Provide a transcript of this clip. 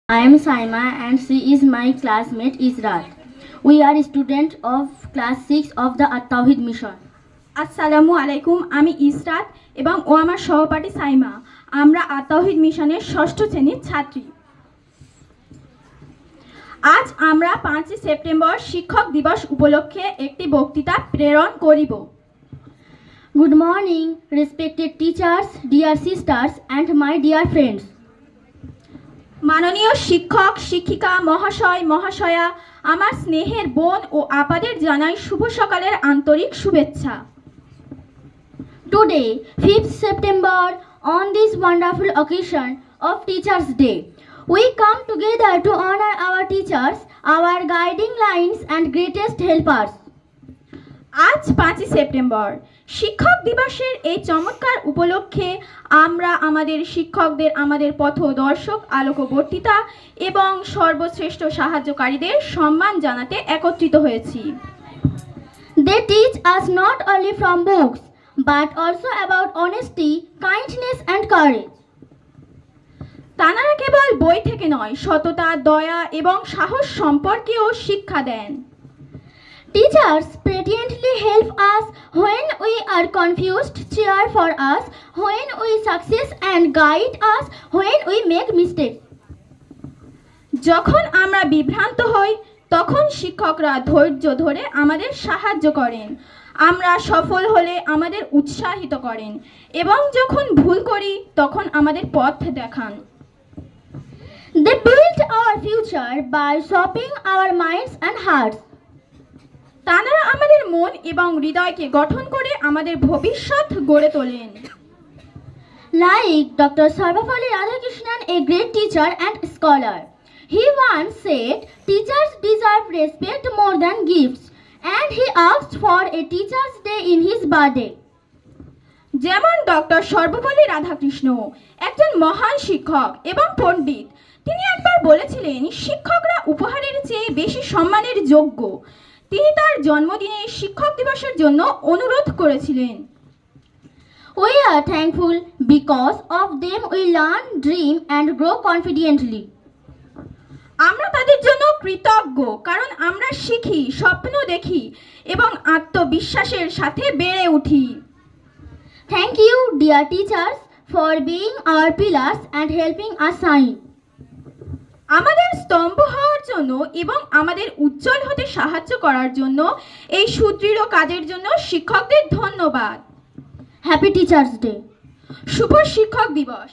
I am Saima and she is my classmate Israt. We are students of class 6 of the At-Tawhid mission. আসসালামু আলাইকুম, আমি ইসরাত এবং ও আমার সহপাঠী সাইমা। আমরা আত-তাওহীদ মিশনের ষষ্ঠ শ্রেণীর ছাত্রী। আজ আমরা 5 সেপ্টেম্বর শিক্ষক দিবস উপলক্ষে একটি বক্তৃতা প্রেরণ করিব। Good morning, respected teachers, dear sisters and my dear friends. মাননীয় শিক্ষক, শিক্ষিকা, মহাশয়, মহাশয়া, আমার স্নেহের বোন ও আপাদের জানাই শুভ সকালের আন্তরিক শুভেচ্ছা। Today, 5th September, on this wonderful occasion of Teachers' Day, we come together to honor our teachers, our guiding lines and greatest helpers. আজ 5 সেপ্টেম্বর শিক্ষক দিবসের এই চমৎকার উপলক্ষে আমরা আমাদের শিক্ষকদের, আমাদের পথদর্শক, আলোকবর্তিতা এবং সর্বশ্রেষ্ঠ সাহায্যকারীদের সম্মান জানাতে একত্রিত হয়েছি। They teach us not only from books, but also about honesty, kindness and courage. তাঁরা কেবল বই থেকে নয়, সততা, দয়া এবং সাহস সম্পর্কেও শিক্ষা দেন। Teachers patiently help us when we are confused, cheer for us when we success and guide us when we make mistakes. যখন আমরা বিভ্রান্ত হই তখন শিক্ষকরা ধৈর্য ধরে আমাদের সাহায্য করেন, আমরা সফল হলে আমাদের উৎসাহিত করেন এবং যখন ভুল করি তখন আমাদের পথ দেখান। They build our future by shaping our minds and hearts. তাঁরা আমাদের মন এবং হৃদয়কে গঠন করে আমাদের ভবিষ্যৎ গড়ে তোলেন। Like Dr. Sarvapalli Radhakrishnan, a great teacher and scholar, he once said, "Teachers deserve respect more than gifts," and he asked for a Teachers' Day in his birthday. যেমন ডক্টর সর্বপল্লী রাধাকৃষ্ণ একজন মহান শিক্ষক এবং পণ্ডিত, তিনি একবার বলেছিলেন, শিক্ষকরা উপহারের চেয়ে বেশি সম্মানের যোগ্য। তিনি তার জন্মদিনে শিক্ষক দিবসের জন্য অনুরোধ করেছিলেন। We are thankful because of them we learn, dream and grow confidently. আমরা তাদের জন্য কৃতজ্ঞ কারণ আমরা শিখি, স্বপ্ন দেখি এবং আত্মবিশ্বাসের সাথে বেড়ে উঠি। Thank you, dear teachers, for being our pillars and helping us shine. আমাদের স্তম্ভ হওয়ার জন্য এবং আমাদের উজ্জ্বল হতে সাহায্য করার জন্য, এই সুদৃঢ় কাজের জন্য শিক্ষকদের ধন্যবাদ। Happy Teachers' Day. শুভ শিক্ষক দিবস।